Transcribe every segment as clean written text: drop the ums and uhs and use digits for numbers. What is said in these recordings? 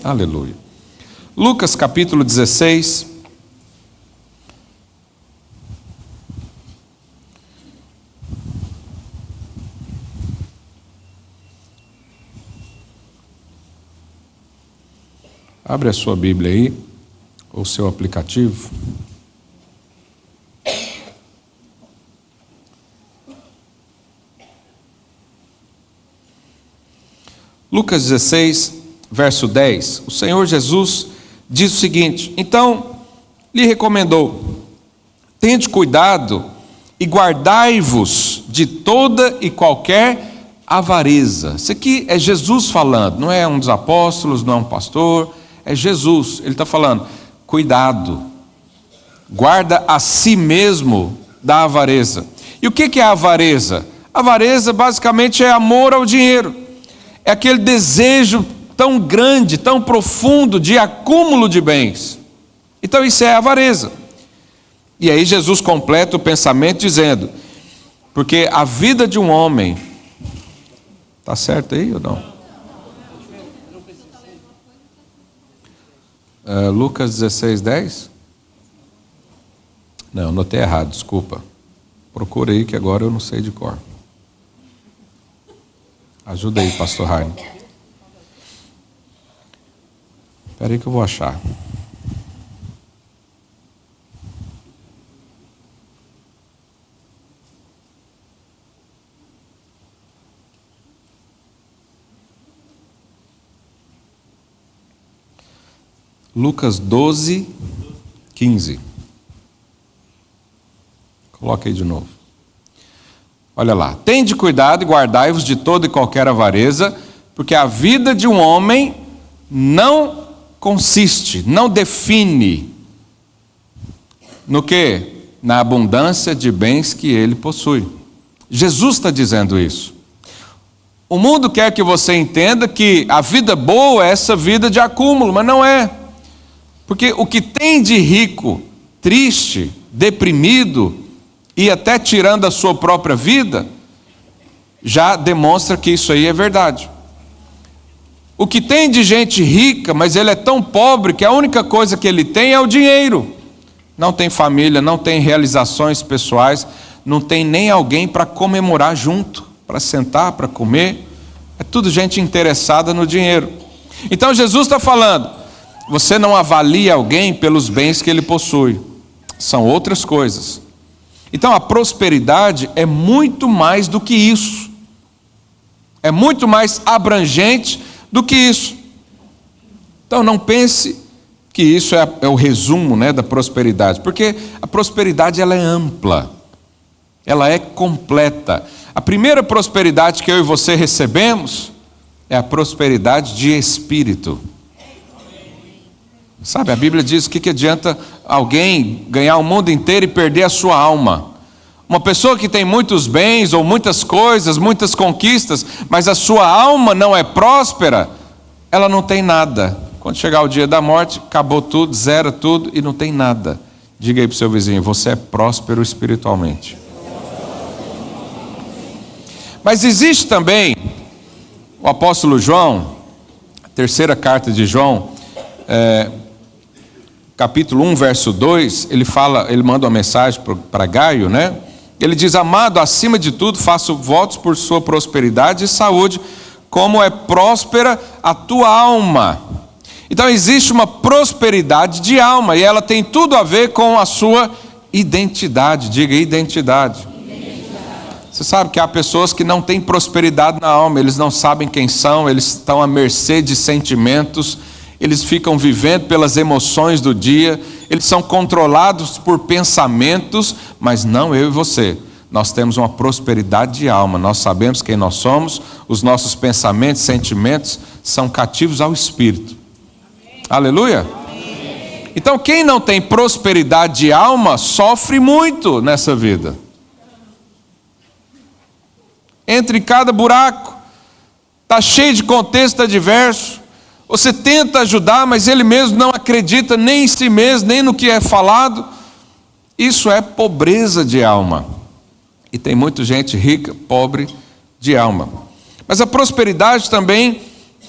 Aleluia. Lucas capítulo 16. Abre a sua Bíblia aí, ou seu aplicativo. Lucas 16, verso 10. O Senhor Jesus diz o seguinte: então lhe recomendou: tende cuidado e guardai-vos de toda e qualquer avareza. Isso aqui é Jesus falando, não é um dos apóstolos, não é um pastor, é Jesus. Ele está falando: cuidado, guarda a si mesmo da avareza. E o que é a avareza? A avareza basicamente é amor ao dinheiro. É aquele desejo tão grande, tão profundo de acúmulo de bens. Então isso é avareza. E aí Jesus completa o pensamento dizendo: porque a vida de um homem... Está certo aí ou não? Lucas 16, 10? Não, anotei errado, desculpa. Procura aí que agora eu não sei de cor. Ajuda aí, pastor Rainer. Espera aí que eu vou achar. Lucas 12, 15. Coloca aí de novo. Olha lá: tende cuidado e guardai-vos de toda e qualquer avareza, porque a vida de um homem não consiste, não define no quê? Na abundância de bens que ele possui. Jesus está dizendo isso. O mundo quer que você entenda que a vida boa é essa vida de acúmulo, mas não é. Porque o que tem de rico, triste, deprimido e até tirando a sua própria vida, já demonstra que isso aí é verdade. O que tem de gente rica, mas ele é tão pobre que a única coisa que ele tem é o dinheiro. Não tem família, não tem realizações pessoais, não tem nem alguém para comemorar junto, para sentar, para comer. É tudo gente interessada no dinheiro. Então Jesus está falando: você não avalia alguém pelos bens que ele possui. São outras coisas. Então a prosperidade é muito mais do que isso. É muito mais abrangente do que isso. Então não pense que isso é o resumo, né, da prosperidade. Porque a prosperidade ela é ampla. Ela é completa. A primeira prosperidade que eu e você recebemos é a prosperidade de espírito. Sabe, a Bíblia diz que adianta alguém ganhar o mundo inteiro e perder a sua alma. Uma pessoa que tem muitos bens ou muitas coisas, muitas conquistas, mas a sua alma não é próspera, ela não tem nada. Quando chegar o dia da morte, acabou tudo, zera tudo e não tem nada. Diga aí para o seu vizinho: você é próspero espiritualmente. Mas existe também o apóstolo João, a terceira carta de João, capítulo 1, verso 2, ele manda uma mensagem para Gaio, né? Ele diz: amado, acima de tudo, faço votos por sua prosperidade e saúde, como é próspera a tua alma. Então existe uma prosperidade de alma, e ela tem tudo a ver com a sua identidade. Diga: identidade. Você sabe que há pessoas que não têm prosperidade na alma, eles não sabem quem são, eles estão à mercê de sentimentos, eles ficam vivendo pelas emoções do dia, eles são controlados por pensamentos, mas não eu e você. Nós temos uma prosperidade de alma, nós sabemos quem nós somos, os nossos pensamentos, sentimentos são cativos ao Espírito. Amém. Aleluia? Amém. Então quem não tem prosperidade de alma sofre muito nessa vida. Entra em cada buraco, está cheio de contexto adverso. Você tenta ajudar, mas ele mesmo não acredita nem em si mesmo, nem no que é falado. Isso é pobreza de alma. E tem muita gente rica, pobre de alma. Mas a prosperidade também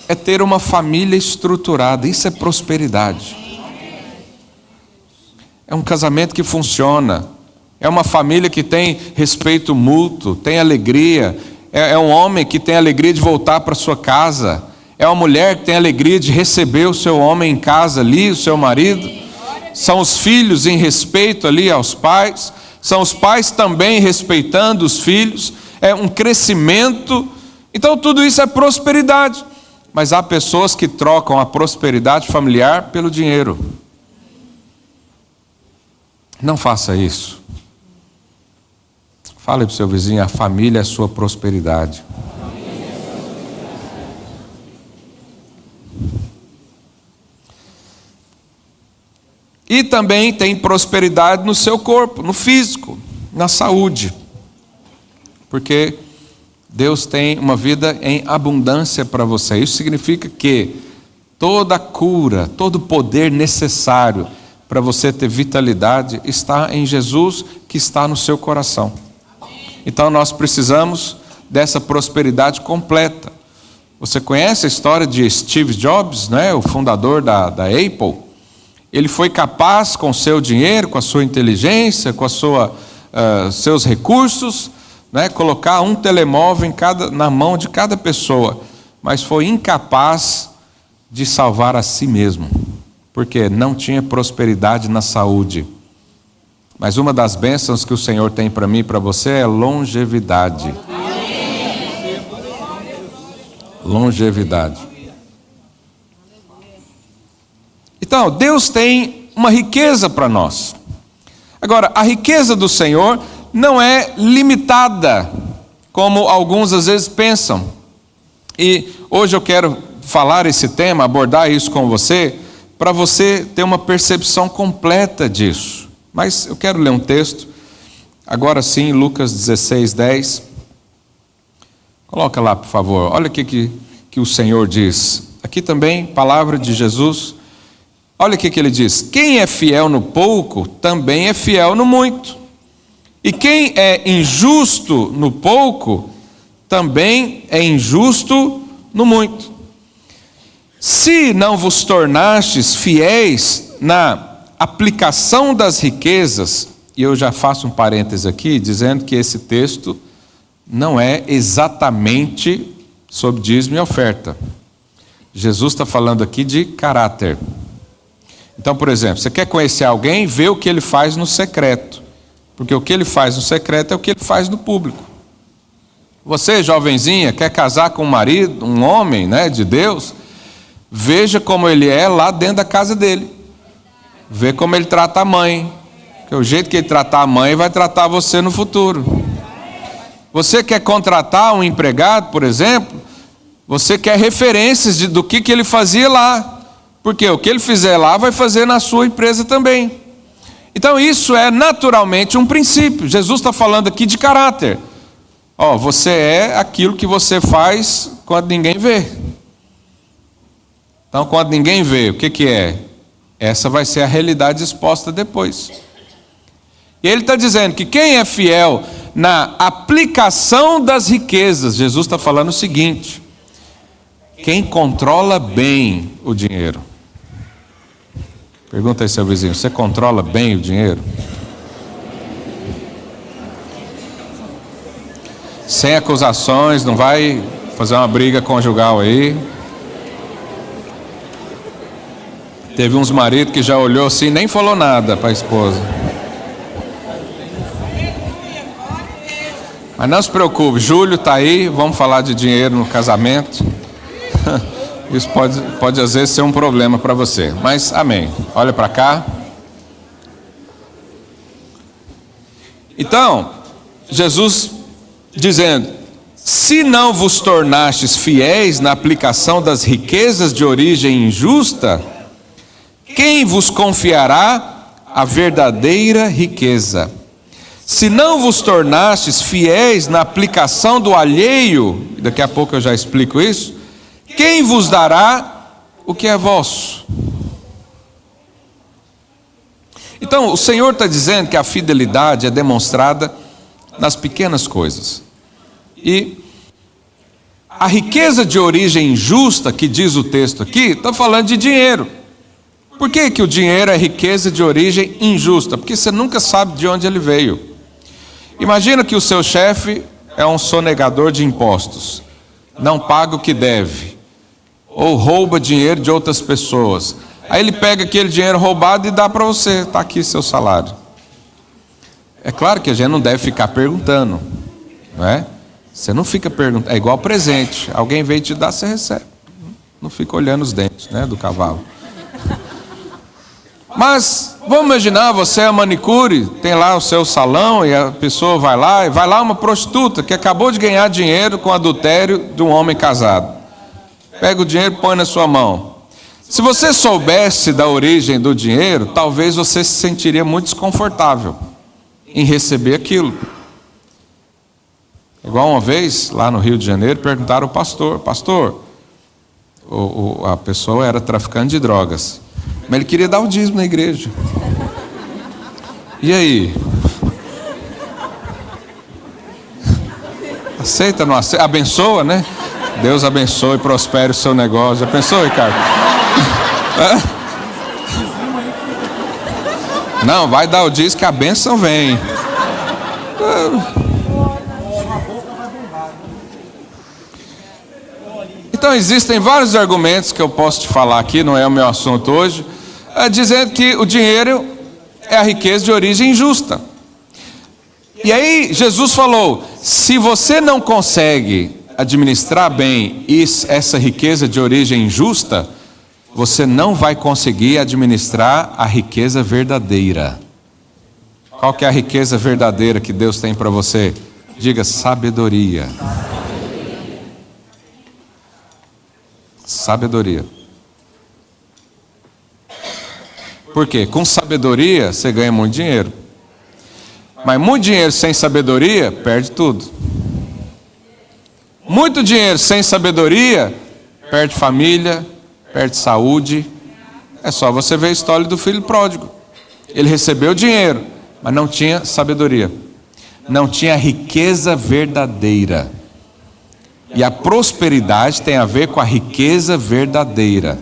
é ter uma família estruturada. Isso é prosperidade. É um casamento que funciona. É uma família que tem respeito mútuo, tem alegria. É um homem que tem alegria de voltar para sua casa. É uma mulher que tem alegria de receber o seu homem em casa ali, o seu marido. São os filhos em respeito ali aos pais. São os pais também respeitando os filhos. É um crescimento. Então tudo isso é prosperidade. Mas há pessoas que trocam a prosperidade familiar pelo dinheiro. Não faça isso. Fale para o seu vizinho, a família é a sua prosperidade. E também tem prosperidade no seu corpo, no físico, na saúde. Porque Deus tem uma vida em abundância para você. Isso significa que toda a cura, todo o poder necessário para você ter vitalidade está em Jesus, que está no seu coração. Então nós precisamos dessa prosperidade completa. Você conhece a história de Steve Jobs, né? O fundador da Apple? Ele foi capaz, com o seu dinheiro, com a sua inteligência, com seus recursos, né, colocar um telemóvel na mão de cada pessoa, mas foi incapaz de salvar a si mesmo, porque não tinha prosperidade na saúde. Mas uma das bênçãos que o Senhor tem para mim e para você é longevidade. Longevidade. Então, Deus tem uma riqueza para nós. Agora, a riqueza do Senhor não é limitada, como alguns às vezes pensam. E hoje eu quero falar esse tema, abordar isso com você, para você ter uma percepção completa disso. Mas eu quero ler um texto, agora sim, Lucas 16:10. Coloca lá, por favor. Olha o que o Senhor diz. Aqui também, palavra de Jesus. Olha o que ele diz: quem é fiel no pouco, também é fiel no muito. E quem é injusto no pouco, também é injusto no muito. Se não vos tornastes fiéis na aplicação das riquezas, e eu já faço um parêntese aqui, dizendo que esse texto não é exatamente sobre dízimo e oferta. Jesus está falando aqui de caráter. Então, por exemplo, você quer conhecer alguém, vê o que ele faz no secreto. Porque o que ele faz no secreto é o que ele faz no público. Você, jovenzinha, quer casar com um marido, um homem, né, de Deus, veja como ele é lá dentro da casa dele. Vê como ele trata a mãe. Porque o jeito que ele tratar a mãe vai tratar você no futuro. Você quer contratar um empregado, por exemplo, você quer referências do que ele fazia lá. Porque o que ele fizer lá vai fazer na sua empresa também. Então isso é naturalmente um princípio. Jesus está falando aqui de caráter. Você é aquilo que você faz quando ninguém vê. Então quando ninguém vê, o que é? Essa vai ser a realidade exposta depois. E ele está dizendo que quem é fiel na aplicação das riquezas, Jesus está falando o seguinte: quem controla bem o dinheiro. Pergunta aí, seu vizinho, você controla bem o dinheiro? Sem acusações, não vai fazer uma briga conjugal aí. Teve uns maridos que já olhou assim, nem falou nada para a esposa. Mas não se preocupe, Júlio está aí, vamos falar de dinheiro no casamento. Isso pode às vezes ser um problema para você, mas amém. Olha para cá. Então, Jesus dizendo: se não vos tornastes fiéis na aplicação das riquezas de origem injusta, quem vos confiará a verdadeira riqueza? Se não vos tornastes fiéis na aplicação do alheio, daqui a pouco eu já explico isso, quem vos dará o que é vosso? Então, o Senhor está dizendo que a fidelidade é demonstrada nas pequenas coisas. E A riqueza de origem injusta, que diz o texto aqui, está falando de dinheiro. Por que que o dinheiro é riqueza de origem injusta? Porque você nunca sabe de onde ele veio. Imagina que o seu chefe é um sonegador de impostos, não paga o que deve, ou rouba dinheiro de outras pessoas. Aí ele pega aquele dinheiro roubado e dá para você, está aqui seu salário. É claro que a gente não deve ficar perguntando, não é? Você não fica perguntando, é igual presente, alguém veio te dar, você recebe. Não fica olhando os dentes, né, do cavalo. Mas vamos imaginar, você é manicure, tem lá o seu salão e a pessoa vai lá, e vai lá uma prostituta que acabou de ganhar dinheiro com adultério de um homem casado. Pega o dinheiro e põe na sua mão. Se você soubesse da origem do dinheiro, talvez você se sentiria muito desconfortável em receber aquilo. Igual uma vez, lá no Rio de Janeiro, perguntaram ao pastor, a pessoa era traficante de drogas, mas ele queria dar o dízimo na igreja. E aí? Aceita, não aceita? Abençoa, né? Deus abençoe e prospere o seu negócio. Já pensou, Ricardo? Não, vai dar o dízimo que a bênção vem. Então existem vários argumentos que eu posso te falar aqui, não é o meu assunto hoje, dizendo que o dinheiro é a riqueza de origem injusta. E aí Jesus falou, se você não consegue administrar bem essa riqueza de origem injusta, você não vai conseguir administrar a riqueza verdadeira. Qual que é a riqueza verdadeira que Deus tem para você? Diga, sabedoria. Sabedoria. Por quê? Com sabedoria você ganha muito dinheiro. Mas muito dinheiro sem sabedoria, perde tudo. Muito dinheiro sem sabedoria, perde família, perde saúde. É só você ver a história do filho pródigo. Ele recebeu dinheiro, mas não tinha sabedoria. Não tinha riqueza verdadeira. E a prosperidade tem a ver com a riqueza verdadeira.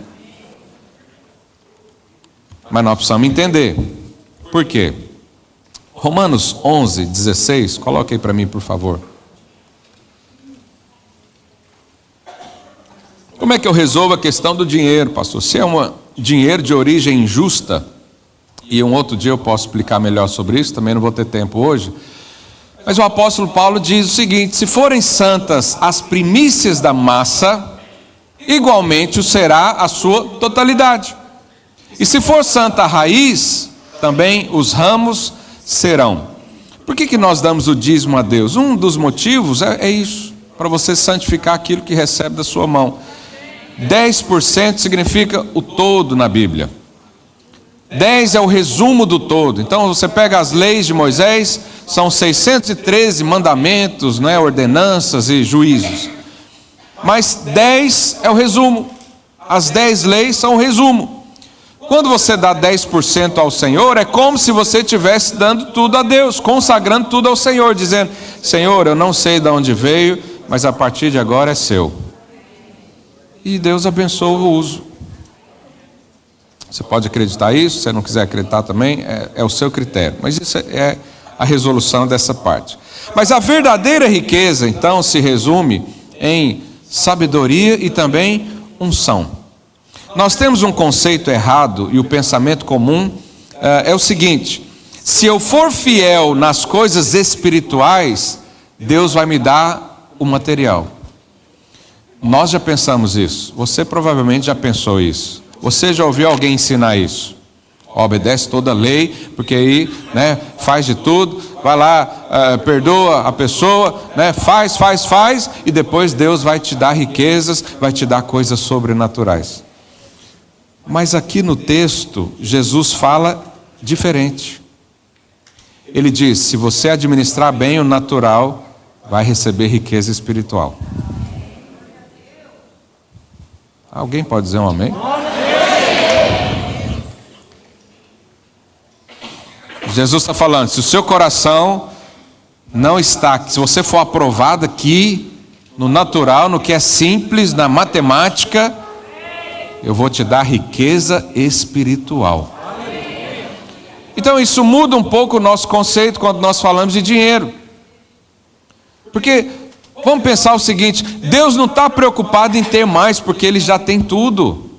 Mas nós precisamos entender. Por quê? Romanos 11, 16, coloque aí para mim, por favor. Como é que eu resolvo a questão do dinheiro, pastor? Se é dinheiro de origem injusta, e um outro dia eu posso explicar melhor sobre isso, também não vou ter tempo hoje. Mas o apóstolo Paulo diz o seguinte, se forem santas as primícias da massa, igualmente o será a sua totalidade. E se for santa a raiz, também os ramos serão. Por que nós damos o dízimo a Deus? Um dos motivos é isso, para você santificar aquilo que recebe da sua mão. 10% significa o todo na Bíblia. 10 é o resumo do todo. Então você pega as leis de Moisés, são 613 mandamentos, né, ordenanças e juízos. Mas 10 é o resumo. As 10 leis são o resumo. Quando você dá 10% ao Senhor, é como se você estivesse dando tudo a Deus, consagrando tudo ao Senhor, dizendo, Senhor, eu não sei de onde veio, mas a partir de agora é seu. E Deus abençoa o uso. Você pode acreditar isso, se você não quiser acreditar também, é o seu critério. Mas isso é a resolução dessa parte. Mas a verdadeira riqueza, então, se resume em sabedoria e também unção. Nós temos um conceito errado e o pensamento comum é o seguinte, se eu for fiel nas coisas espirituais, Deus vai me dar o material. Nós já pensamos isso, você provavelmente já pensou isso. Você já ouviu alguém ensinar isso? Obedece toda a lei, porque aí, né, faz de tudo, vai lá, perdoa a pessoa, né, faz, e depois Deus vai te dar riquezas, vai te dar coisas sobrenaturais. Mas aqui no texto, Jesus fala diferente. Ele diz, se você administrar bem o natural, vai receber riqueza espiritual. Alguém pode dizer um amém? Jesus está falando, se o seu coração não está, se você for aprovado aqui, no natural, no que é simples, na matemática, eu vou te dar riqueza espiritual. Então isso muda um pouco o nosso conceito quando nós falamos de dinheiro. Porque vamos pensar o seguinte: Deus não está preocupado em ter mais, porque Ele já tem tudo.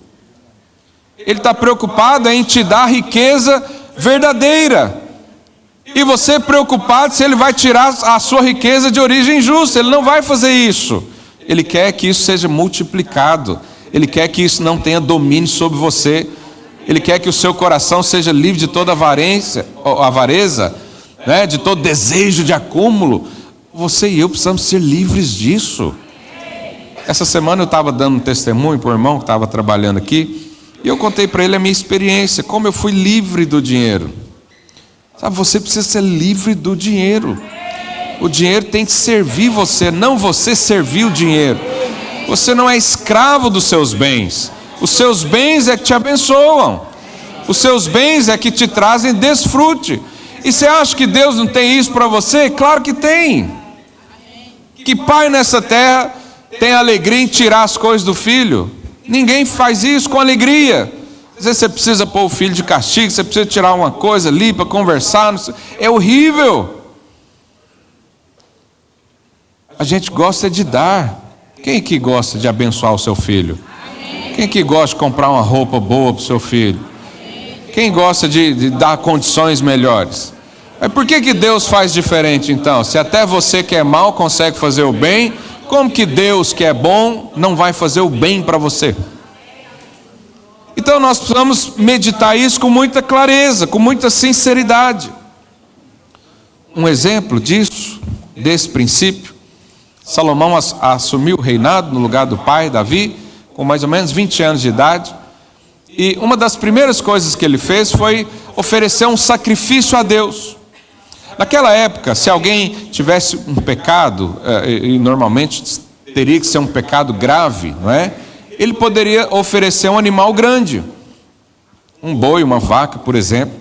Ele está preocupado em te dar riqueza verdadeira. E você preocupado se Ele vai tirar a sua riqueza de origem justa. Ele não vai fazer isso. Ele quer que isso seja multiplicado. Ele quer que isso não tenha domínio sobre você. Ele quer que o seu coração seja livre de toda avareza, né? De todo desejo de acúmulo. Você e eu precisamos ser livres disso. Essa semana eu estava dando um testemunho para o irmão que estava trabalhando aqui, e eu contei para ele a minha experiência, como eu fui livre do dinheiro. Sabe, você precisa ser livre do dinheiro. O dinheiro tem que servir você, não você servir o dinheiro. Você não é escravo dos seus bens. Os seus bens é que te abençoam. Os seus bens é que te trazem desfrute. E você acha que Deus não tem isso para você? Claro que tem. Que pai nessa terra tem alegria em tirar as coisas do filho? Ninguém faz isso com alegria. Às vezes você precisa pôr o filho de castigo, você precisa tirar uma coisa ali para conversar. É horrível. A gente gosta de dar. Quem que gosta de abençoar o seu filho? Quem que gosta de comprar uma roupa boa para o seu filho? Quem gosta de dar condições melhores? Mas por que Deus faz diferente então? Se até você que é mal consegue fazer o bem, como que Deus que é bom não vai fazer o bem para você? Então nós precisamos meditar isso com muita clareza, com muita sinceridade. Um exemplo disso, desse princípio: Salomão assumiu o reinado no lugar do pai, Davi, com mais ou menos 20 anos de idade. E uma das primeiras coisas que ele fez foi oferecer um sacrifício a Deus. Naquela época, se alguém tivesse um pecado, e normalmente teria que ser um pecado grave, não é? Ele poderia oferecer um animal grande, um boi, uma vaca, por exemplo.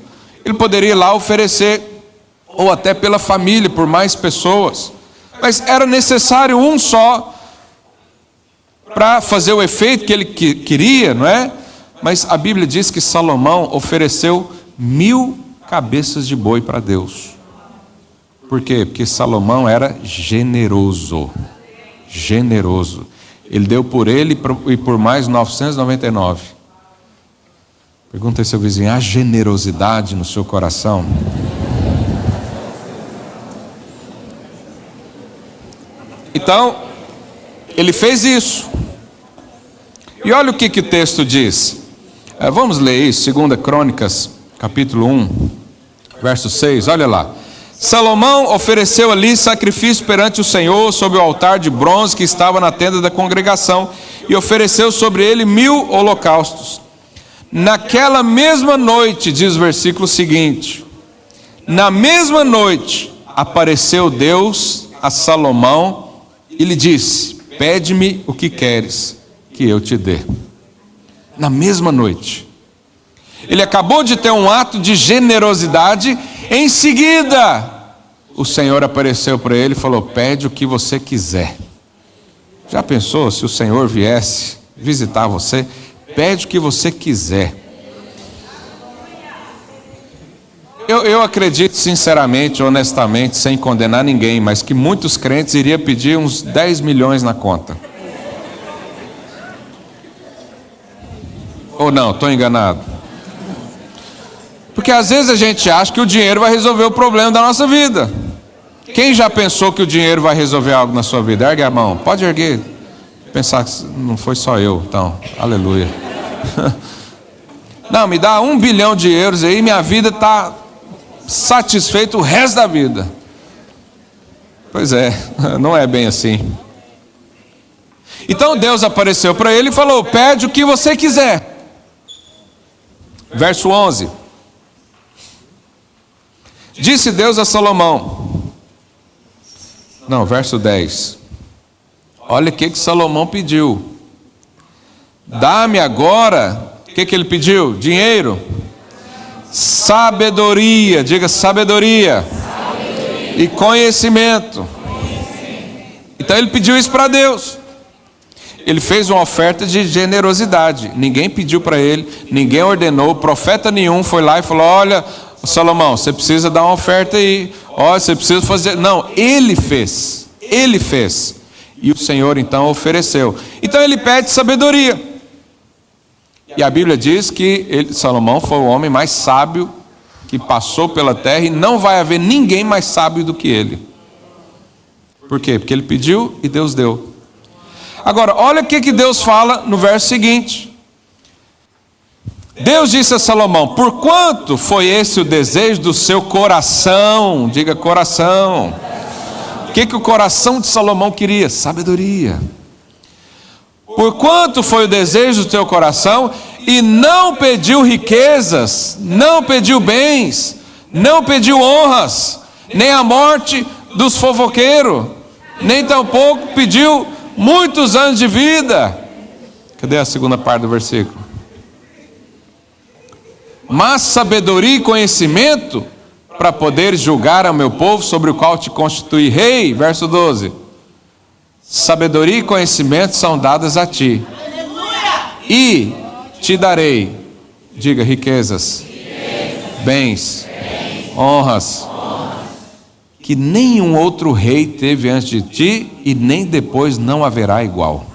Ele poderia ir lá oferecer, ou até pela família, por mais pessoas. Mas era necessário um só para fazer o efeito que ele queria, não é? Mas a Bíblia diz que Salomão ofereceu 1000 cabeças de boi para Deus. Por quê? Porque Salomão era generoso. Generoso. Ele deu por ele e por mais 999. Pergunta aí seu vizinho: há generosidade no seu coração? Então, ele fez isso. E olha o que o texto diz. Vamos ler isso, 2 Crônicas, capítulo 1, verso 6, olha lá. Salomão ofereceu ali sacrifício perante o Senhor sobre o altar de bronze que estava na tenda da congregação, e ofereceu sobre ele 1000 holocaustos. Naquela mesma noite, diz o versículo seguinte, na mesma noite apareceu Deus a Salomão e lhe disse: pede-me o que queres que eu te dê. Na mesma noite. Ele acabou de ter um ato de generosidade. Em seguida, o Senhor apareceu para ele e falou: pede o que você quiser. Já pensou se o Senhor viesse visitar você? Pede o que você quiser. Eu acredito sinceramente, honestamente, sem condenar ninguém, mas que muitos crentes iriam pedir uns 10 milhões na conta. Ou não, estou enganado? Porque às vezes a gente acha que o dinheiro vai resolver o problema da nossa vida. Quem já pensou que o dinheiro vai resolver algo na sua vida? Ergue a mão, pode erguer. Pensar que não foi só eu, então, aleluia. Não, me dá 1 bilhão de euros aí, minha vida está satisfeita o resto da vida. Pois é, não é bem assim. Então Deus apareceu para ele e falou: pede o que você quiser. Verso 11. Disse Deus a Salomão. Não, verso 10. Olha o que Salomão pediu. Dá-me agora, o que ele pediu? Dinheiro? Sabedoria, diga sabedoria. E conhecimento. Então ele pediu isso para Deus. Ele fez uma oferta de generosidade. Ninguém pediu para ele, ninguém ordenou, profeta nenhum foi lá e falou: olha, Salomão, você precisa dar uma oferta aí. Olha, você precisa fazer. Não, ele fez. Ele fez. E o Senhor então ofereceu. Então ele pede sabedoria. E a Bíblia diz que Salomão foi o homem mais sábio que passou pela terra, e não vai haver ninguém mais sábio do que ele. Por quê? Porque ele pediu e Deus deu. Agora, olha o que Deus fala no verso seguinte. Deus disse a Salomão: porquanto foi esse o desejo do seu coração? Diga coração. O que o coração de Salomão queria? Sabedoria. Porquanto foi o desejo do teu coração, e não pediu riquezas, não pediu bens, não pediu honras, nem a morte dos fofoqueiros, nem tampouco pediu muitos anos de vida. Cadê a segunda parte do versículo? Mas sabedoria e conhecimento, para poderes julgar ao meu povo, sobre o qual te constituí rei. Verso 12. Sabedoria e conhecimento são dadas a ti. E te darei, diga, riquezas, bens, honras, que nenhum outro rei teve antes de ti, e nem depois não haverá igual.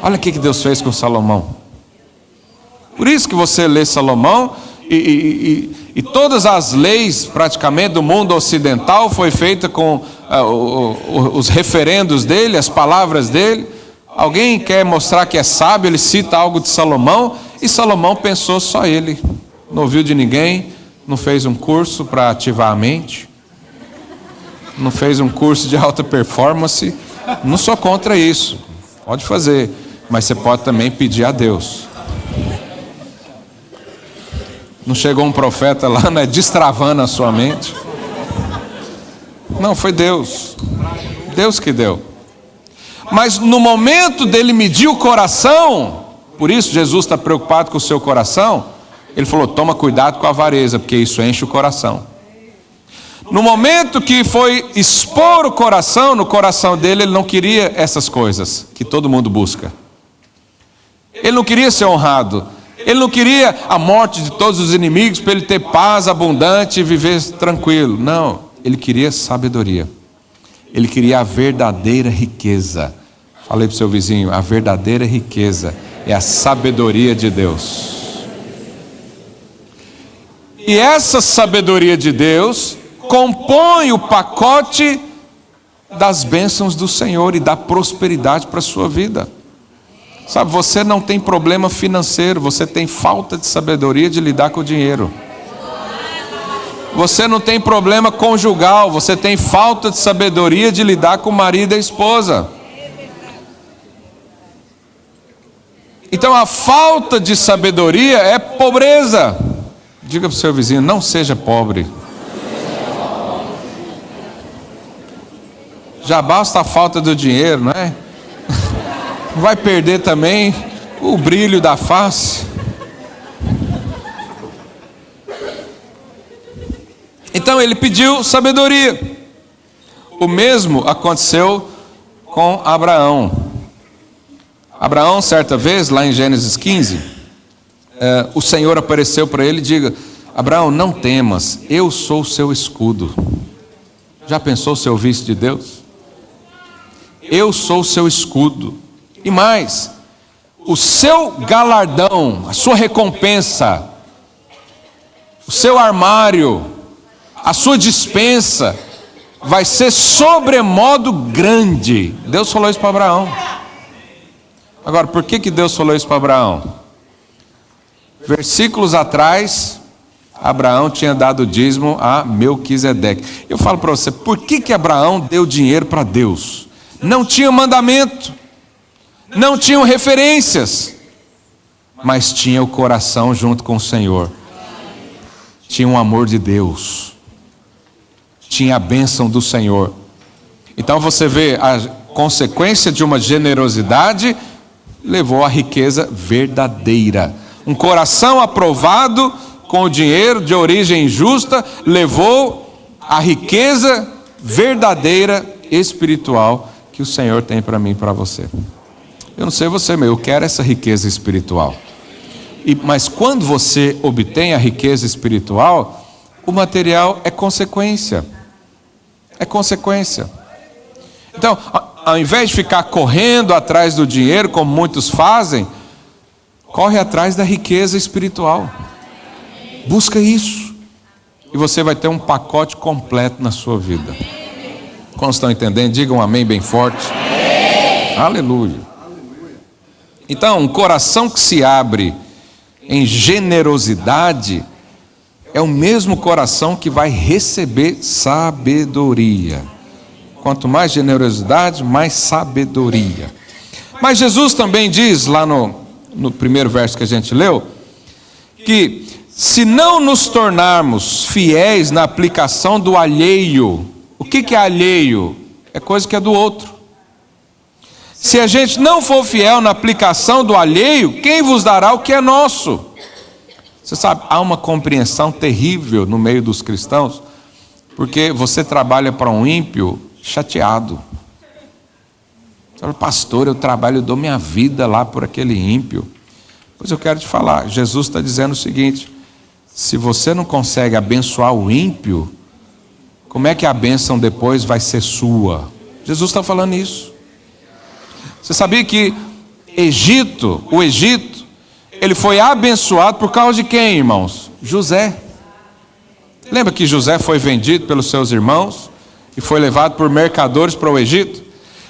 Olha o que Deus fez com Salomão. Por isso que você lê Salomão, e todas as leis praticamente do mundo ocidental foi feita com os referendos dele, as palavras dele. Alguém quer mostrar que é sábio, ele cita algo de Salomão, e Salomão pensou só ele, não ouviu de ninguém, não fez um curso para ativar a mente, não fez um curso de alta performance. Não sou contra isso, pode fazer, mas você pode também pedir a Deus. Não chegou um profeta lá, né, destravando a sua mente? Não, foi Deus. Deus que deu. Mas no momento dele medir o coração, por isso Jesus está preocupado com o seu coração, ele falou: toma cuidado com a avareza, porque isso enche o coração. No momento que foi expor o coração, no coração dele ele não queria essas coisas que todo mundo busca. Ele não queria ser honrado. Ele não queria a morte de todos os inimigos para ele ter paz abundante e viver tranquilo. Não, ele queria sabedoria. Ele queria a verdadeira riqueza. Falei para o seu vizinho: a verdadeira riqueza é a sabedoria de Deus. E essa sabedoria de Deus compõe o pacote das bênçãos do Senhor e da prosperidade para a sua vida. Sabe, você não tem problema financeiro, você tem falta de sabedoria de lidar com o dinheiro. Você não tem problema conjugal, você tem falta de sabedoria de lidar com o marido e a esposa. Então a falta de sabedoria é pobreza. Diga para o seu vizinho: não seja pobre. Já basta a falta do dinheiro, não é? Vai perder também o brilho da face. Então ele pediu sabedoria. O mesmo aconteceu com Abraão. Abraão, certa vez, lá em Gênesis 15, o Senhor apareceu para ele e diga: Abraão, não temas, eu sou o seu escudo. Já pensou se ouvisse de Deus? Eu sou o seu escudo. E mais, o seu galardão, a sua recompensa, o seu armário, a sua despensa vai ser sobremodo grande. Deus falou isso para Abraão. Agora, por que Deus falou isso para Abraão? Versículos atrás, Abraão tinha dado dízimo a Melquisedeque. Eu falo para você, por que Abraão deu dinheiro para Deus? Não tinha mandamento, não tinham referências, mas tinha o coração junto com o Senhor. Tinha um amor de Deus, tinha a bênção do Senhor. Então você vê a consequência de uma generosidade levou à riqueza verdadeira. Um coração aprovado com o dinheiro de origem justa levou à riqueza verdadeira espiritual que o Senhor tem para mim e para você. Eu não sei você, mas eu quero essa riqueza espiritual. Mas quando você obtém a riqueza espiritual, o material é consequência. É consequência. Então, ao invés de ficar correndo atrás do dinheiro, como muitos fazem, corre atrás da riqueza espiritual. Busca isso. E você vai ter um pacote completo na sua vida. Quando estão entendendo, digam um amém bem forte. Amém. Aleluia. Então, um coração que se abre em generosidade é o mesmo coração que vai receber sabedoria. Quanto mais generosidade, mais sabedoria. Mas Jesus também diz, lá no primeiro verso que a gente leu, que se não nos tornarmos fiéis na aplicação do alheio, o que é alheio? É coisa que é do outro. Se a gente não for fiel na aplicação do alheio, quem vos dará o que é nosso? Você sabe, há uma compreensão terrível no meio dos cristãos, porque você trabalha para um ímpio chateado. Você fala, pastor, eu trabalho, eu dou minha vida lá por aquele ímpio. Pois eu quero te falar, Jesus está dizendo o seguinte: se você não consegue abençoar o ímpio, como é que a bênção depois vai ser sua? Jesus está falando isso. Você sabia que o Egito, ele foi abençoado por causa de quem, irmãos? José. Lembra que José foi vendido pelos seus irmãos e foi levado por mercadores para o Egito?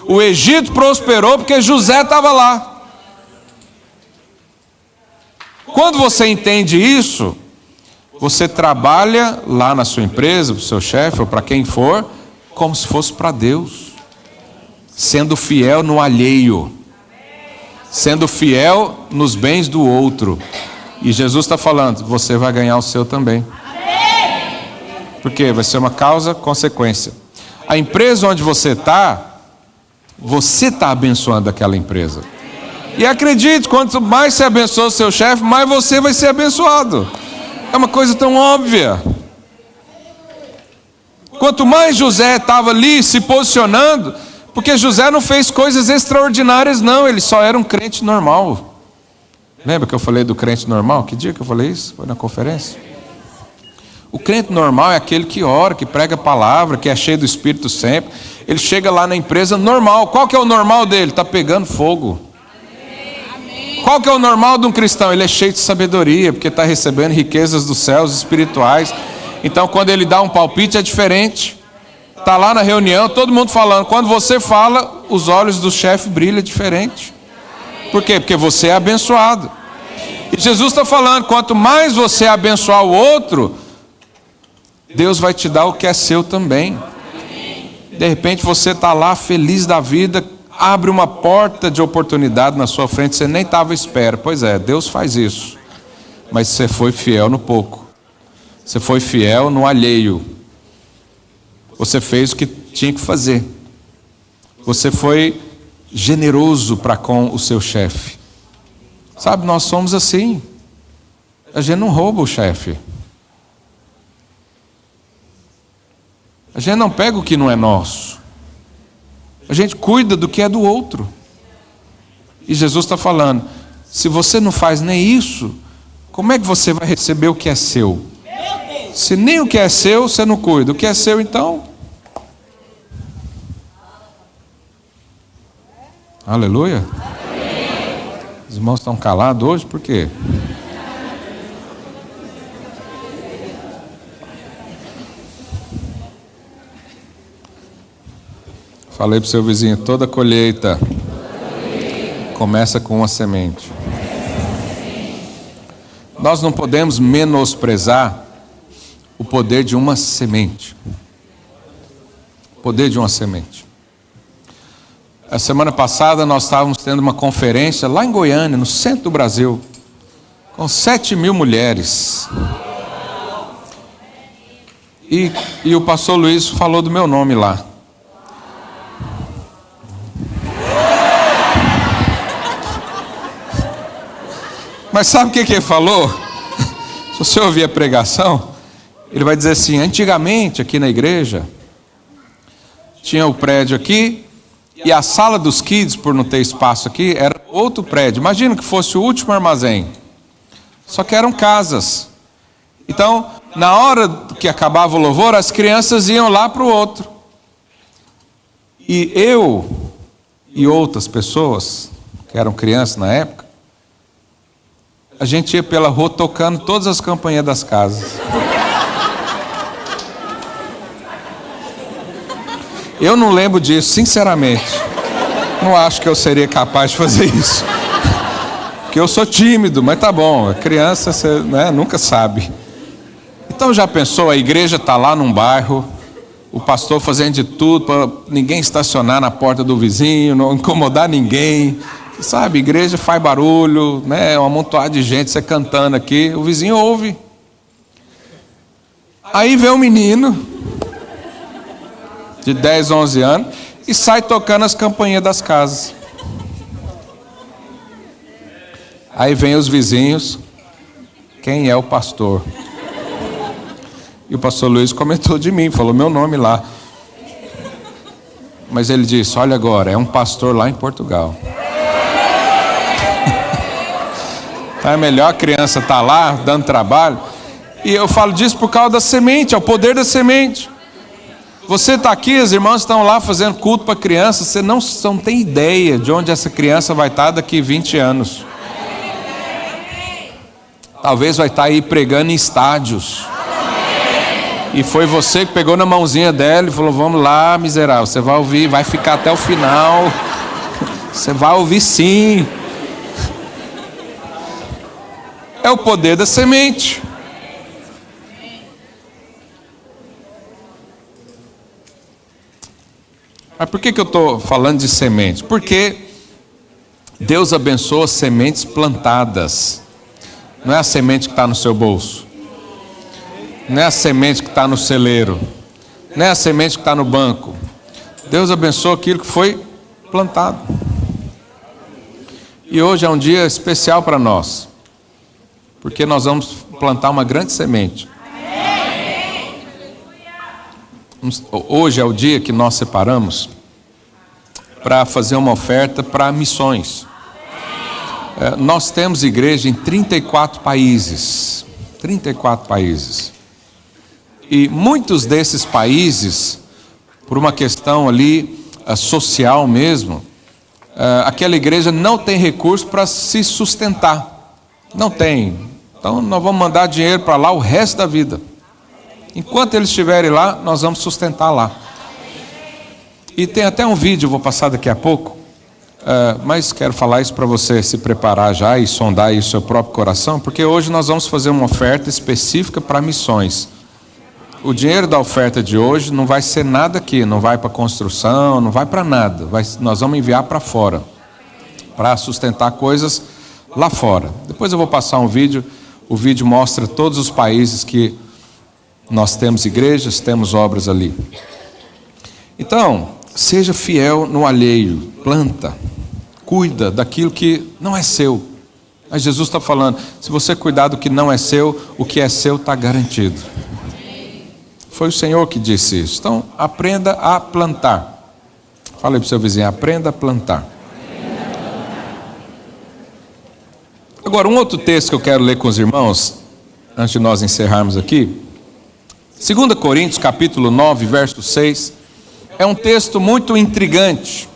O Egito prosperou porque José estava lá. Quando você entende isso, você trabalha lá na sua empresa, para o seu chefe ou para quem for, como se fosse para Deus. Sendo fiel no alheio. Sendo fiel nos bens do outro. E Jesus está falando, você vai ganhar o seu também. Porque vai ser uma causa, consequência. A empresa onde você está abençoando aquela empresa. E acredite, quanto mais você abençoa o seu chefe, mais você vai ser abençoado. É uma coisa tão óbvia. Quanto mais José estava ali se posicionando, porque José não fez coisas extraordinárias não, ele só era um crente normal. Lembra que eu falei do crente normal? Que dia que eu falei isso? Foi na conferência? O crente normal é aquele que ora, que prega a palavra, que é cheio do Espírito sempre. Ele chega lá na empresa normal. Qual que é o normal dele? Está pegando fogo. Qual que é o normal de um cristão? Ele é cheio de sabedoria, porque está recebendo riquezas dos céus espirituais. Então quando ele dá um palpite é diferente. Está lá na reunião, todo mundo falando. Quando você fala, os olhos do chefe brilham diferente. Por quê? Porque você é abençoado. E Jesus está falando, quanto mais você abençoar o outro, Deus vai te dar o que é seu também. De repente você está lá feliz da vida, abre uma porta de oportunidade na sua frente, você nem estava à espera. Pois é, Deus faz isso. Mas você foi fiel no pouco. Você foi fiel no alheio. Você fez o que tinha que fazer. Você foi generoso para com o seu chefe. Sabe, nós somos assim. A gente não rouba o chefe. A gente não pega o que não é nosso. A gente cuida do que é do outro. E Jesus está falando, se você não faz nem isso, como é que você vai receber o que é seu? Se nem o que é seu, você não cuida. O que é seu, então? Aleluia. Os irmãos estão calados hoje, por quê? Falei para o seu vizinho, toda colheita começa com uma semente. Nós não podemos menosprezar o poder de uma semente. O poder de uma semente. A semana passada nós estávamos tendo uma conferência lá em Goiânia, no centro do Brasil, com 7.000 mulheres. E o pastor Luiz falou do meu nome lá. Mas sabe o que ele falou? Se você ouvir a pregação, ele vai dizer assim, antigamente aqui na igreja, tinha o prédio aqui, e a sala dos kids, por não ter espaço aqui, era outro prédio. Imagina que fosse o último armazém. Só que eram casas. Então, na hora que acabava o louvor, as crianças iam lá para o outro. E eu e outras pessoas, que eram crianças na época, a gente ia pela rua tocando todas as campainhas das casas. Eu não lembro disso, sinceramente. Não acho que eu seria capaz de fazer isso. Porque eu sou tímido, mas tá bom. A criança, você, né, nunca sabe. Então já pensou, a igreja está lá num bairro, o pastor fazendo de tudo para ninguém estacionar na porta do vizinho, não incomodar ninguém. Sabe, a igreja faz barulho, né, um amontoado de gente, você cantando aqui, o vizinho ouve. Aí vem um menino de 10, 11 anos e sai tocando as campainhas das casas. Aí vem os vizinhos, quem é o pastor? E o pastor Luiz comentou de mim, falou meu nome lá. Mas ele disse, olha agora, é um pastor lá em Portugal. Então é melhor a criança estar lá, dando trabalho. E eu falo disso por causa da semente, é o poder da semente. Você está aqui, os irmãos estão lá fazendo culto para criança, você não tem ideia de onde essa criança vai estar daqui 20 anos. Talvez vai estar aí pregando em estádios. E foi você que pegou na mãozinha dela e falou, vamos lá, miserável, você vai ouvir, vai ficar até o final. Você vai ouvir sim. É o poder da semente. Mas por que eu estou falando de semente? Porque Deus abençoa sementes plantadas. Não é a semente que está no seu bolso. Não é a semente que está no celeiro. Não é a semente que está no banco. Deus abençoa aquilo que foi plantado. E hoje é um dia especial para nós. Porque nós vamos plantar uma grande semente. Hoje é o dia que nós separamos para fazer uma oferta para missões. Nós temos igreja em 34 países. 34 países. E muitos desses países, por uma questão ali social mesmo, aquela igreja não tem recurso para se sustentar. Não tem. Então nós vamos mandar dinheiro para lá o resto da vida. Enquanto eles estiverem lá, nós vamos sustentar lá. E tem até um vídeo, eu vou passar daqui a pouco, mas quero falar isso para você se preparar já e sondar aí o seu próprio coração, porque hoje nós vamos fazer uma oferta específica para missões. O dinheiro da oferta de hoje não vai ser nada aqui, não vai para construção, não vai para nada. Nós vamos enviar para fora, para sustentar coisas lá fora. Depois eu vou passar um vídeo, o vídeo mostra todos os países que nós temos igrejas, temos obras ali. Então, seja fiel no alheio, planta, cuida daquilo que não é seu. Mas Jesus está falando, se você cuidar do que não é seu, o que é seu está garantido. Foi o Senhor que disse isso. Então, aprenda a plantar. Fala aí para o seu vizinho, aprenda a plantar. Agora, um outro texto que eu quero ler com os irmãos, antes de nós encerrarmos aqui, 2 Coríntios, capítulo 9, verso 6, é um texto muito intrigante.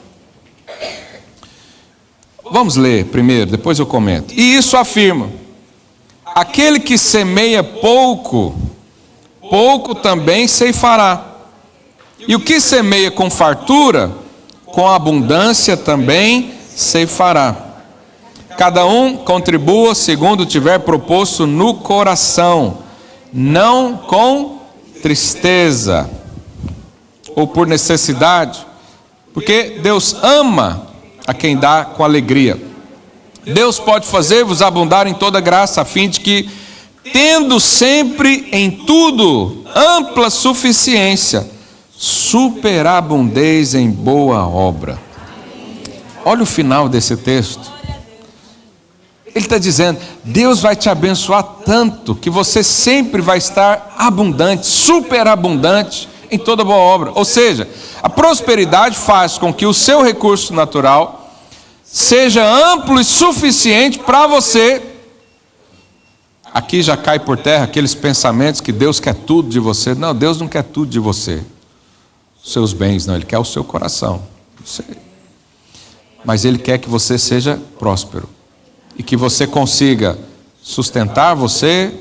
Vamos ler primeiro, depois eu comento. E isso afirma, aquele que semeia pouco, pouco também ceifará. E o que semeia com fartura, com abundância também ceifará. Cada um contribua segundo tiver proposto no coração, não com tristeza ou por necessidade, porque Deus ama a quem dá com alegria. Deus pode fazer-vos abundar em toda graça, a fim de que, tendo sempre em tudo ampla suficiência, superabundeis em boa obra. Olha o final desse texto. Ele está dizendo, Deus vai te abençoar tanto, que você sempre vai estar abundante, superabundante em toda boa obra. Ou seja, a prosperidade faz com que o seu recurso natural seja amplo e suficiente para você. Aqui já cai por terra aqueles pensamentos que Deus quer tudo de você. Não, Deus não quer tudo de você. Os seus bens, não, Ele quer o seu coração. Mas Ele quer que você seja próspero. E que você consiga sustentar você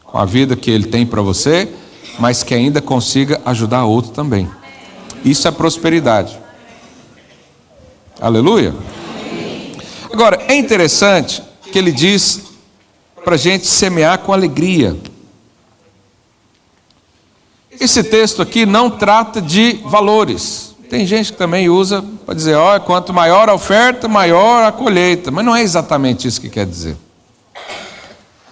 com a vida que Ele tem para você, mas que ainda consiga ajudar outro também. Isso é prosperidade. Aleluia. Agora, é interessante que Ele diz para a gente semear com alegria. Esse texto aqui não trata de valores. Tem gente que também usa para dizer, quanto maior a oferta, maior a colheita. Mas não é exatamente isso que quer dizer.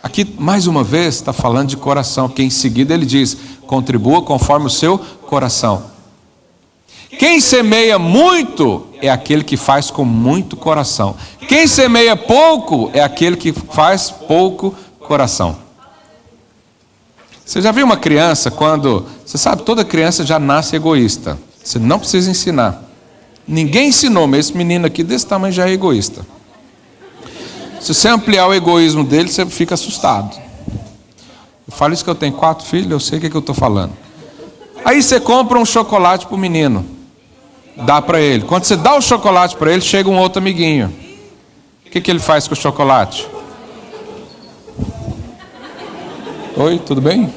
Aqui, mais uma vez, está falando de coração, porque em seguida ele diz, contribua conforme o seu coração. Quem semeia muito é aquele que faz com muito coração. Quem semeia pouco é aquele que faz pouco coração. Você já viu uma criança quando... Você sabe, toda criança já nasce egoísta. Você não precisa ensinar. Ninguém ensinou, mas esse menino aqui desse tamanho já é egoísta. Se você ampliar o egoísmo dele, você fica assustado. Eu falo isso que eu tenho 4 filhos, eu sei o que eu estou falando. Aí você compra um chocolate para o menino. Dá para ele. Quando você dá o chocolate para ele, chega um outro amiguinho. O que ele faz com o chocolate? Oi, tudo bem?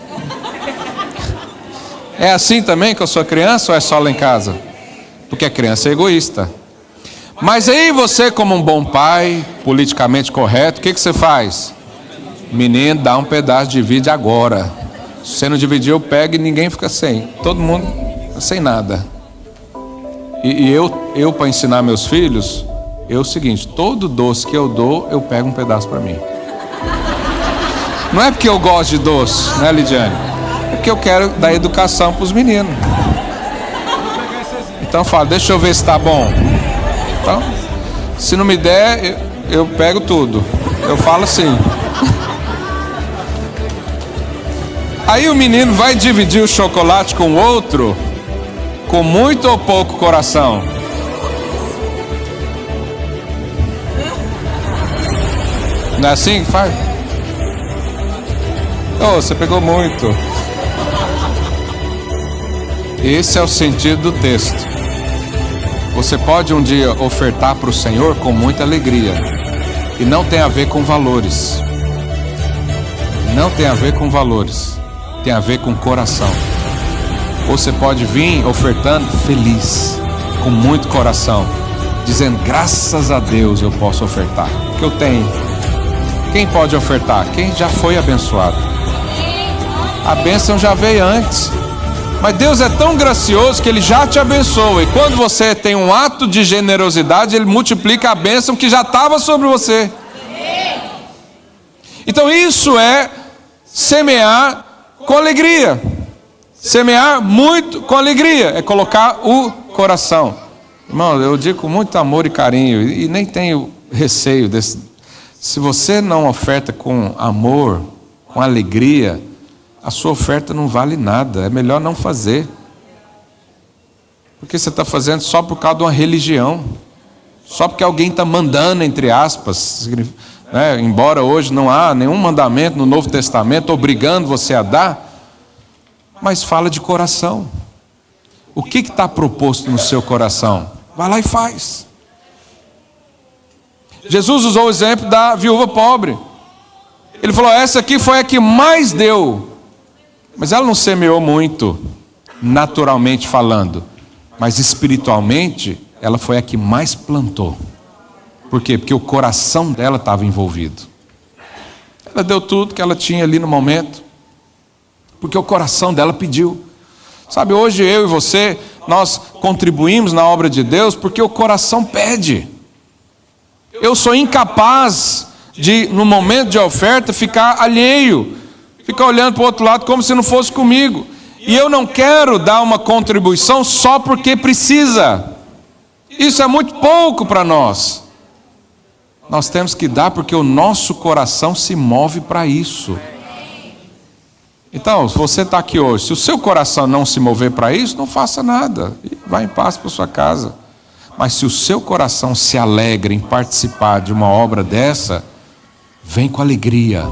É assim também com a sua criança ou é só lá em casa? Porque a criança é egoísta. Mas aí você, como um bom pai, politicamente correto, o que você faz? Menino, dá um pedaço, divide agora. Se você não dividir, eu pego e ninguém fica sem. Todo mundo sem nada. E eu para ensinar meus filhos, é o seguinte, todo doce que eu dou, eu pego um pedaço para mim. Não é porque eu gosto de doce, né, Lidiane? É porque eu quero dar educação para os meninos. Então eu falo, deixa eu ver se está bom. Então, se não me der, eu pego tudo. Eu falo assim. Aí o menino vai dividir o chocolate com o outro, com muito ou pouco coração? Não é assim que faz? Você pegou muito. Esse é o sentido do texto. Você pode um dia ofertar para o Senhor com muita alegria. E não tem a ver com valores. Não tem a ver com valores. Tem a ver com coração. Você pode vir ofertando feliz, com muito coração, dizendo, graças a Deus eu posso ofertar, porque eu tenho. Quem pode ofertar? Quem já foi abençoado. A bênção já veio antes. Mas Deus é tão gracioso que Ele já te abençoa. E quando você tem um ato de generosidade, Ele multiplica a bênção que já estava sobre você. Então isso é semear com alegria. Semear muito com alegria. É colocar o coração. Irmão, eu digo com muito amor e carinho. E nem tenho receio desse. Se você não oferta com amor, com alegria, a sua oferta não vale nada. É melhor não fazer. Porque você está fazendo só por causa de uma religião. Só porque alguém está mandando, entre aspas. Né? Embora hoje não há nenhum mandamento no Novo Testamento obrigando você a dar. Mas fala de coração. O que está proposto no seu coração? Vai lá e faz. Jesus usou o exemplo da viúva pobre. Ele falou, essa aqui foi a que mais deu. Mas ela não semeou muito, naturalmente falando. Mas espiritualmente, ela foi a que mais plantou. Por quê? Porque o coração dela estava envolvido. Ela deu tudo que ela tinha ali no momento. Porque o coração dela pediu. Sabe, hoje eu e você, nós contribuímos na obra de Deus porque o coração pede. Eu sou incapaz de, no momento de oferta, ficar alheio. Ficar olhando para o outro lado como se não fosse comigo. E eu não quero dar uma contribuição só porque precisa. Isso é muito pouco para nós. Nós temos que dar porque o nosso coração se move para isso. Então, se você está aqui hoje, se o seu coração não se mover para isso, não faça nada. Vá em paz para sua casa. Mas se o seu coração se alegra em participar de uma obra dessa, vem com alegria.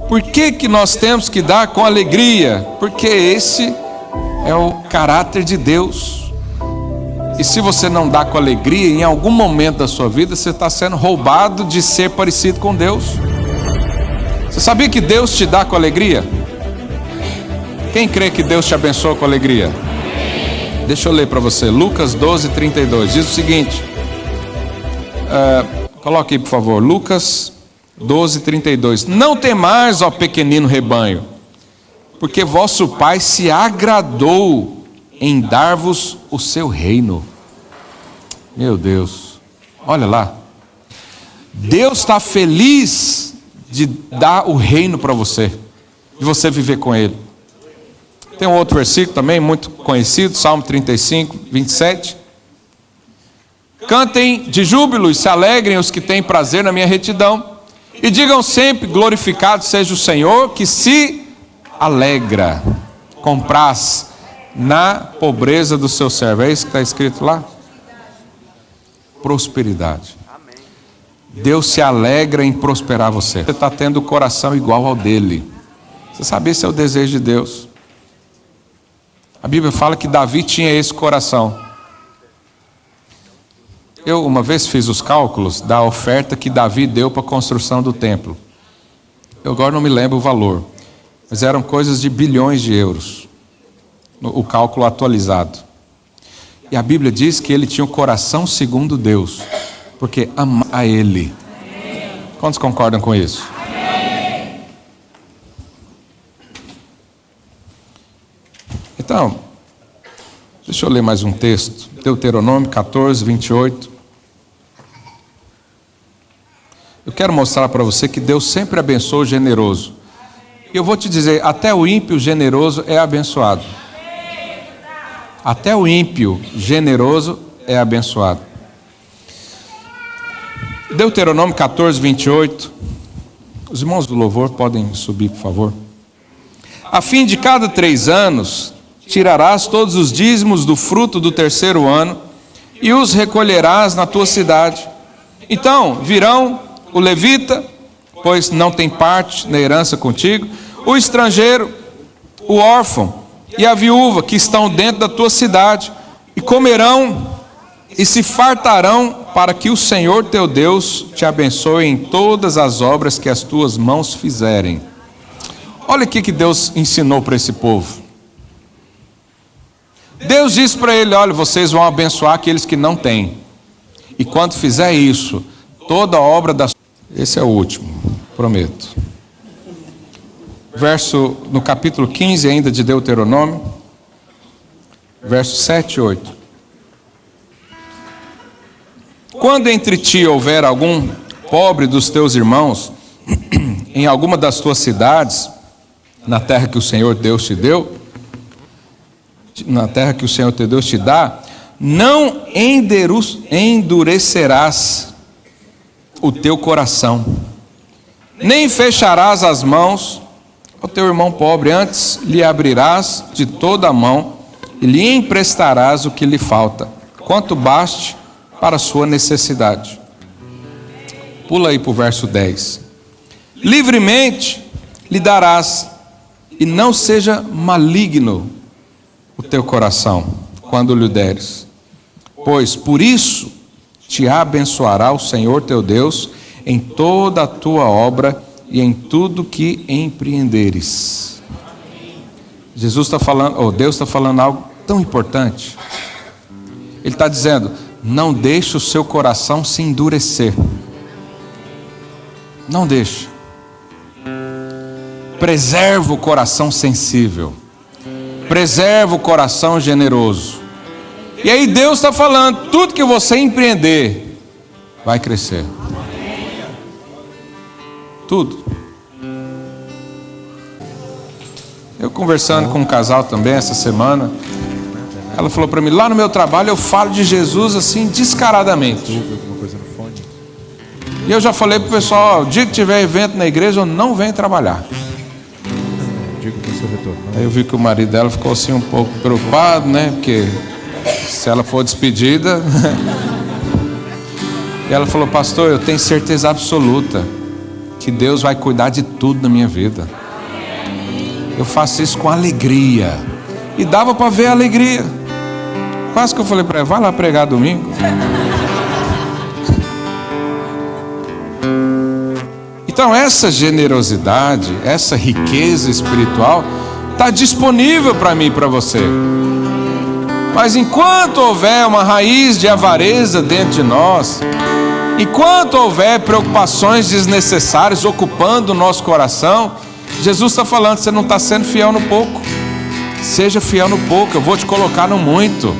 Por que nós temos que dar com alegria? Porque esse é o caráter de Deus. E se você não dá com alegria, em algum momento da sua vida, você está sendo roubado de ser parecido com Deus. Você sabia que Deus te dá com alegria? Quem crê que Deus te abençoa com alegria? Deixa eu ler para você, Lucas 12:32, diz o seguinte, coloque aí por favor, Lucas 12:32, não temais, ó pequenino rebanho, porque vosso Pai se agradou em dar-vos o seu reino. Meu Deus, olha lá, Deus está feliz de dar o reino para você, de você viver com Ele. Tem um outro versículo também muito conhecido, Salmo 35:27. Cantem de júbilo e se alegrem os que têm prazer na minha retidão. E digam sempre, glorificado seja o Senhor, que se alegra, compraz na pobreza do seu servo. É isso que está escrito lá? Prosperidade. Deus se alegra em prosperar você. Você está tendo o coração igual ao dele. Você sabe, esse é o desejo de Deus. A Bíblia fala que Davi tinha esse coração. Eu uma vez fiz os cálculos da oferta que Davi deu para a construção do templo. Eu agora não me lembro o valor, mas eram coisas de bilhões de euros, o cálculo atualizado. E a Bíblia diz que ele tinha um coração segundo Deus, porque ama a Ele. Quantos concordam com isso? Então, deixa eu ler mais um texto, Deuteronômio 14:28. Eu quero mostrar para você que Deus sempre abençoa o generoso. E eu vou te dizer, até o ímpio generoso é abençoado. Até o ímpio generoso é abençoado. Deuteronômio 14:28. Os irmãos do louvor podem subir, por favor. A fim de cada 3 anos, tirarás todos os dízimos do fruto do 3º ano e os recolherás na tua cidade. Então virão o levita, pois não tem parte na herança contigo, o estrangeiro, o órfão e a viúva que estão dentro da tua cidade, e comerão e se fartarão, para que o Senhor teu Deus te abençoe em todas as obras que as tuas mãos fizerem. Olha o que Deus ensinou para esse povo. Deus disse para ele, olha, vocês vão abençoar aqueles que não têm. E quando fizer isso, toda a obra da... Esse é o último, prometo. No capítulo 15 ainda de Deuteronômio, versos 7 e 8. Quando entre ti houver algum pobre dos teus irmãos, em alguma das tuas cidades, na terra que o Senhor Deus te deu, na terra que o Senhor teu Deus te dá, não endurecerás o teu coração, nem fecharás as mãos ao teu irmão pobre, antes lhe abrirás de toda a mão e lhe emprestarás o que lhe falta, quanto baste para a sua necessidade. Pula aí para o verso 10. Livremente lhe darás, e não seja maligno o teu coração quando lhe deres, pois por isso te abençoará o Senhor teu Deus em toda a tua obra e em tudo que empreenderes. Jesus está falando, ou Deus está falando algo tão importante. Ele está dizendo, não deixe o seu coração se endurecer. Não deixe. Preserva o coração sensível. Preserva o coração generoso. E aí Deus está falando, tudo que você empreender vai crescer. Tudo. Eu conversando com um casal também essa semana, ela falou para mim, lá no meu trabalho eu falo de Jesus assim descaradamente. E eu já falei pro pessoal: o dia que tiver evento na igreja, eu não venho trabalhar. Aí eu vi que o marido dela ficou assim um pouco preocupado, né? Porque se ela for despedida. E ela falou: pastor, eu tenho certeza absoluta que Deus vai cuidar de tudo na minha vida. Eu faço isso com alegria. E dava para ver a alegria. Quase que eu falei para ela: vai lá pregar domingo. Então essa generosidade, essa riqueza espiritual está disponível para mim e para você. Mas enquanto houver uma raiz de avareza dentro de nós, enquanto houver preocupações desnecessárias ocupando o nosso coração, Jesus está falando: você não está sendo fiel no pouco. Seja fiel no pouco, eu vou te colocar no muito.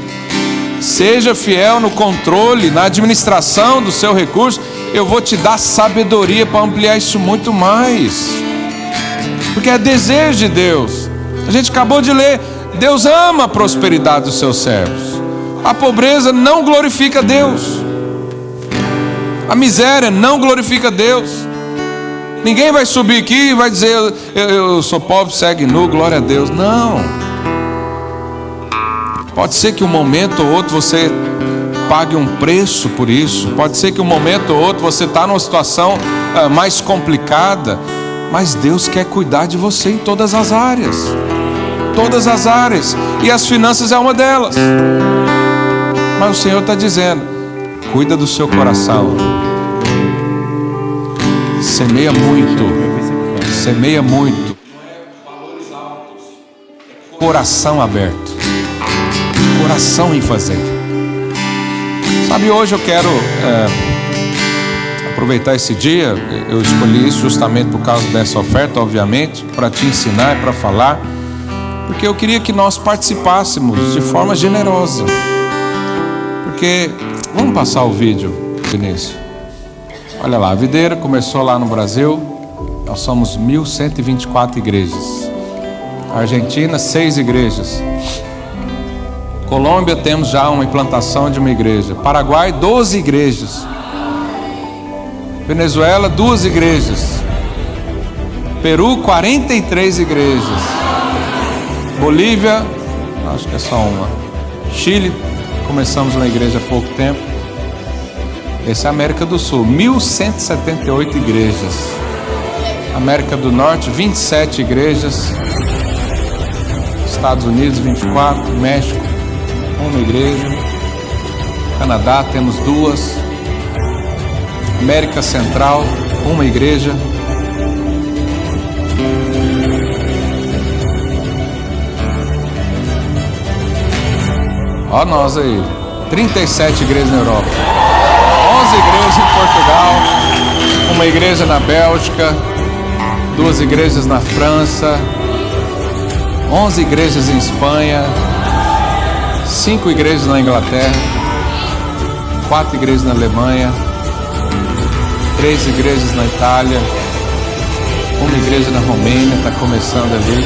Seja fiel no controle, na administração do seu recurso, eu vou te dar sabedoria para ampliar isso muito mais. Porque é desejo de Deus. A gente acabou de ler: Deus ama a prosperidade dos seus servos. A pobreza não glorifica Deus. A miséria não glorifica Deus. Ninguém vai subir aqui e vai dizer: eu sou pobre, segue nu, glória a Deus. Não. Pode ser que um momento ou outro você pague um preço por isso. Pode ser que um momento ou outro você está numa situação mais complicada. Mas Deus quer cuidar de você em todas as áreas. Todas as áreas. E as finanças é uma delas. Mas o Senhor está dizendo: cuida do seu coração. Semeia muito. Semeia muito. Coração aberto. Coração em fazer. Sabe, hoje eu quero aproveitar esse dia. Eu escolhi isso justamente por causa dessa oferta, obviamente, para te ensinar e para falar, porque eu queria que nós participássemos de forma generosa. Porque, vamos passar o vídeo, Vinícius. Olha lá, a videira começou lá no Brasil. Nós somos 1.124 igrejas. Argentina, 6 igrejas. Colômbia, temos já uma implantação de uma igreja. Paraguai, 12 igrejas. Venezuela, 2 igrejas. Peru, 43 igrejas. Bolívia, acho que é só uma. Chile, começamos uma igreja há pouco tempo. Essa é a América do Sul, 1.178 igrejas. América do Norte, 27 igrejas. Estados Unidos, 24. México, uma igreja. Canadá, temos 2. América Central, uma igreja. Ó nós aí, 37 igrejas na Europa, 11 igrejas em Portugal, uma igreja na Bélgica, 2 igrejas na França, 11 igrejas em Espanha, 5 igrejas na Inglaterra, 4 igrejas na Alemanha, 3 igrejas na Itália, uma igreja na Romênia, está começando ali.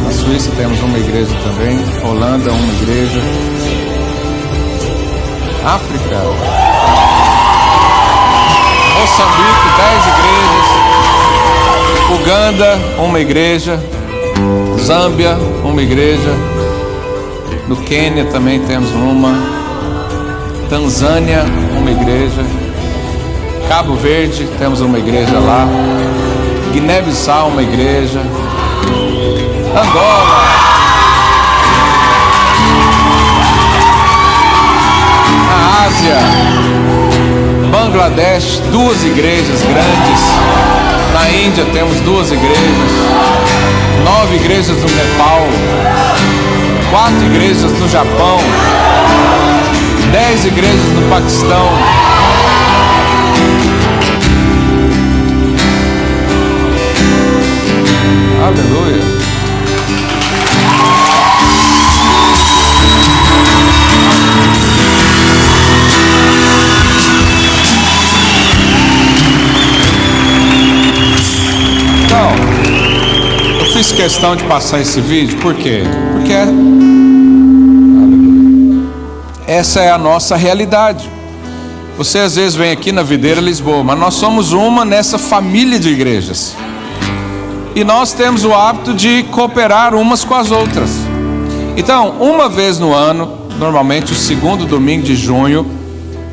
Na Suíça temos uma igreja também, Holanda, uma igreja. África, Moçambique, 10 igrejas. Uganda, uma igreja. Zâmbia, uma igreja. No Quênia também temos uma. Tanzânia, uma igreja. Cabo Verde, temos uma igreja lá. Guiné-Bissau, uma igreja. Angola. Na Ásia, Bangladesh, 2 igrejas grandes. Na Índia temos 2 igrejas. 9 igrejas no Nepal. 4 igrejas no Japão. 10 igrejas no Paquistão. Aleluia. Então, eu fiz questão de passar esse vídeo, por quê? Porque essa é a nossa realidade. Você às vezes vem aqui na Videira Lisboa, mas nós somos uma nessa família de igrejas. E nós temos o hábito de cooperar umas com as outras. Então, uma vez no ano, normalmente o segundo domingo de junho,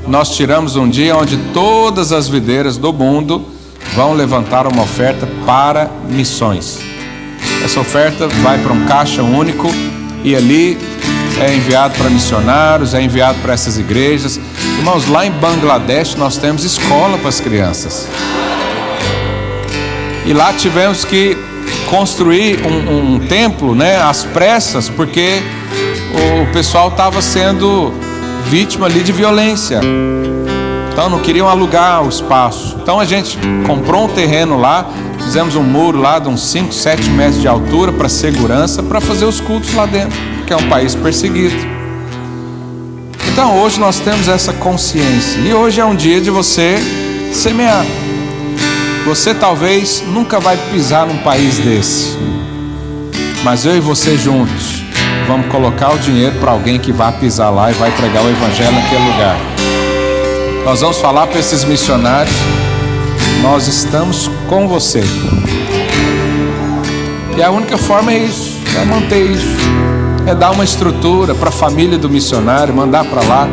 nós tiramos um dia onde todas as videiras do mundo vão levantar uma oferta para missões. Essa oferta vai para um caixa único e ali é enviado para missionários, é enviado para essas igrejas. Irmãos, lá em Bangladesh nós temos escola para as crianças. E lá tivemos que construir um templo, às pressas, porque o pessoal estava sendo vítima ali de violência. Então não queriam alugar o espaço. Então a gente comprou um terreno lá, fizemos um muro lá de uns 5, 7 metros de altura para segurança, para fazer os cultos lá dentro, porque é um país perseguido. Então hoje nós temos essa consciência. E hoje é um dia de você semear. Você talvez nunca vai pisar num país desse, mas eu e você juntos vamos colocar o dinheiro para alguém que vai pisar lá e vai pregar o evangelho naquele lugar. Nós vamos falar para esses missionários: nós estamos com você. E a única forma é isso, é manter isso, é dar uma estrutura para a família do missionário, mandar para lá.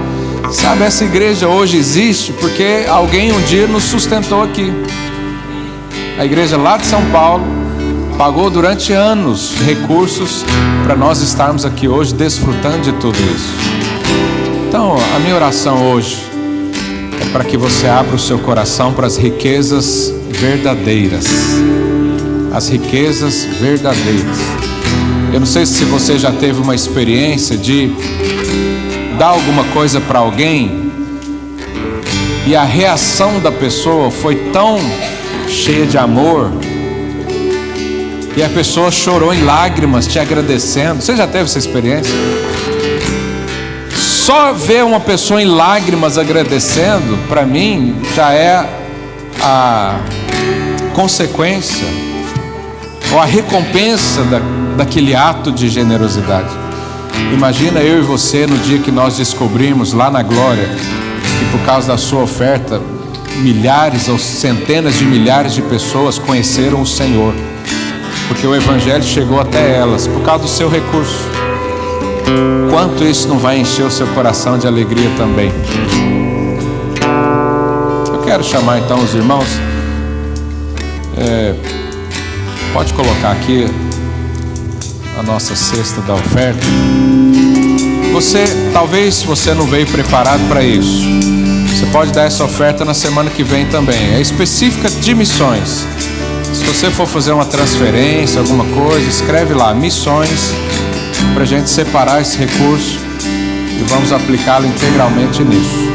Sabe, essa igreja hoje existe porque alguém um dia nos sustentou aqui. A igreja lá de São Paulo pagou durante anos recursos para nós estarmos aqui hoje desfrutando de tudo isso. Então, a minha oração hoje é para que você abra o seu coração para as riquezas verdadeiras. As riquezas verdadeiras. Eu não sei se você já teve uma experiência de dar alguma coisa para alguém e a reação da pessoa foi tão cheia de amor e a pessoa chorou em lágrimas te agradecendo. Você já teve essa experiência? Só ver uma pessoa em lágrimas agradecendo, para mim, já é a consequência ou a recompensa daquele ato de generosidade. Imagina eu e você no dia que nós descobrimos lá na glória que por causa da sua oferta milhares ou centenas de milhares de pessoas conheceram o Senhor, porque o evangelho chegou até elas por causa do seu recurso. Quanto isso não vai encher o seu coração de alegria também. Eu quero chamar então os irmãos. Pode colocar aqui a nossa cesta da oferta. Talvez você não veio preparado para isso. Você pode dar essa oferta na semana que vem também. É específica de missões. Se você for fazer uma transferência, alguma coisa, escreve lá, missões, para a gente separar esse recurso e vamos aplicá-lo integralmente nisso.